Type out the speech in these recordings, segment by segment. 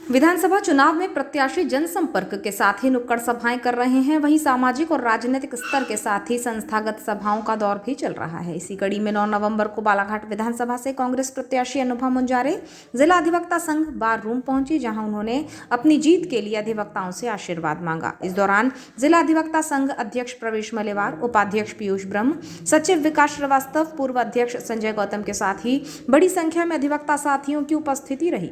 विधानसभा चुनाव में प्रत्याशी जनसंपर्क के साथ ही नुक्कड़ सभाएं कर रहे हैं। वहीं सामाजिक और राजनीतिक स्तर के साथ ही संस्थागत सभाओं का दौर भी चल रहा है। इसी कड़ी में 9 नवंबर को बालाघाट विधानसभा से कांग्रेस प्रत्याशी अनुभा मुंजारे जिला अधिवक्ता संघ बार रूम पहुंची, जहां उन्होंने अपनी जीत के लिए अधिवक्ताओं से आशीर्वाद मांगा। इस दौरान जिला अधिवक्ता संघ अध्यक्ष प्रवेश मलेवार, उपाध्यक्ष पीयूष ब्रह्म, सचिव विकास श्रीवास्तव, पूर्व अध्यक्ष संजय गौतम के साथ ही बड़ी संख्या में अधिवक्ता साथियों की उपस्थिति रही।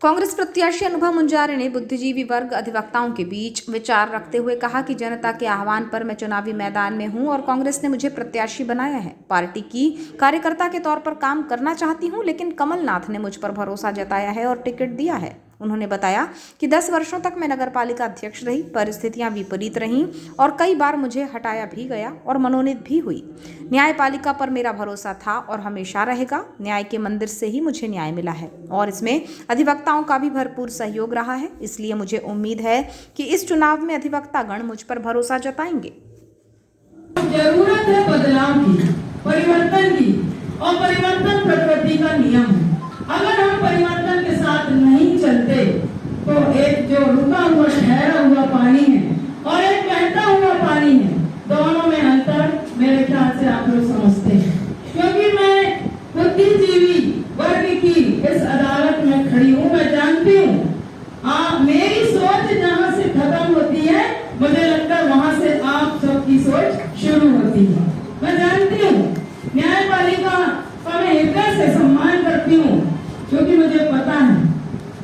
कांग्रेस प्रत्याशी अनुभा मुंजारे ने बुद्धिजीवी वर्ग अधिवक्ताओं के बीच विचार रखते हुए कहा कि जनता के आह्वान पर मैं चुनावी मैदान में हूं और कांग्रेस ने मुझे प्रत्याशी बनाया है। पार्टी की कार्यकर्ता के तौर पर काम करना चाहती हूं, लेकिन कमलनाथ ने मुझ पर भरोसा जताया है और टिकट दिया है। उन्होंने बताया कि 10 वर्षों तक मैं नगरपालिका अध्यक्ष रही, परिस्थितियां विपरीत रहीं और कई बार मुझे हटाया भी गया और मनोनीत भी हुई। न्यायपालिका पर मेरा भरोसा था और हमेशा रहेगा। न्याय के मंदिर से ही मुझे न्याय मिला है और इसमें अधिवक्ताओं का भी भरपूर सहयोग रहा है। इसलिए मुझे उम्मीद है कि इस चुनाव में अधिवक्तागण मुझ पर भरोसा जताएंगे। जरूरत है बदलाव की, परिवर्तन की, और परिवर्तन प्रकृति का नियम है। अगर हम परिवर्तन के साथ नहीं चलते तो एक जो रुका हुआ ठहरा हुआ पानी है और एक बहता हुआ पानी है, दोनों में अंतर मेरे ख्याल से आप लोग समझते हैं। क्योंकि मैं बुद्धिजीवी वर्ग की इस अदालत में खड़ी हूँ, मैं जानती हूँ मेरी सोच जहाँ से खत्म होती है, मुझे लगता है वहाँ से आप सबकी सोच शुरू होती है। मैं जानती हूँ न्यायपालिका का मैं हृदय से सम्मान करती हूँ, क्योंकि मुझे पता है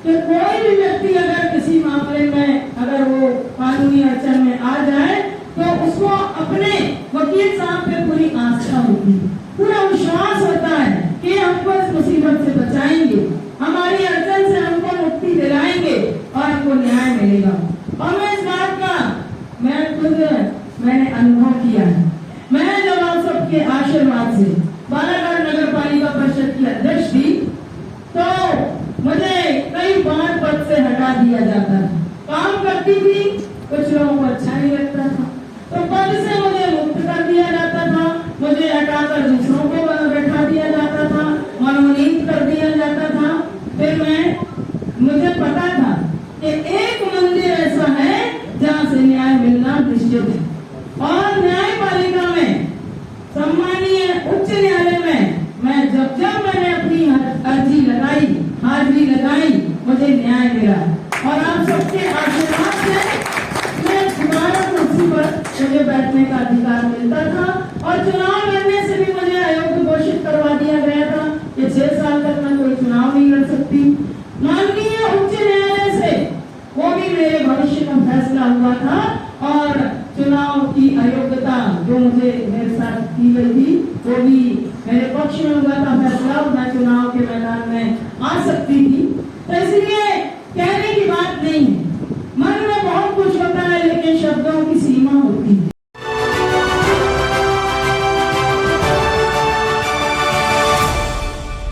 कि कोई भी व्यक्ति अगर किसी मामले में अगर वो कानूनी अड़चन में आ जाए तो उसको अपने वकील साहब पे पूरी आस्था होती है, पूरा विश्वास होता है कि हमको इस मुसीबत से बचाएंगे, हमारी अड़चन से हमको मुक्ति दिलाएंगे और हमको न्याय मिलेगा। और मैं इस बात का मैंने अनुभव किया है। मैं जब आप सबके आशीर्वाद से बालाघाट नगर पालिका परिषद की अध्यक्ष थी तो मुझे कई बार पद से हटा दिया जाता था। काम करती थी, कुछ लोगों को अच्छा नहीं लगता था तो पद से मुझे मुक्त कर दिया जाता था, मुझे हटाकर दूसरों को बैठा दिया जाता था, मनोनीत कर दिया जाता था। फिर मुझे पता था कि एक मंदिर ऐसा है जहाँ से न्याय मिलना निश्चित है। और न्यायपालिका में सम्मानीय उच्च न्यायालय में मैं जब मैंने अपनी अर्जी लगाई, हाजिरी लगाई, मुझे न्याय मिला। और आप सबके आशीर्वाद से मैं दोबारा कुर्सी पर मुझे बैठने का अधिकार मिलता था और चुनाव लड़ने से भी मुझे अयोग्य घोषित करवा दिया गया था कि 6 साल तक मैं कोई चुनाव नहीं लड़ सकती। माननीय उच्च न्यायालय से वो भी मेरे भविष्य का फैसला हुआ था और चुनाव की अयोग्यता जो मुझे मेरे साथ की गई थी वो भी मेरे पक्ष में हुआ था फैसला, मैं चुनाव के मैदान में आ सकती थी। तो इसलिए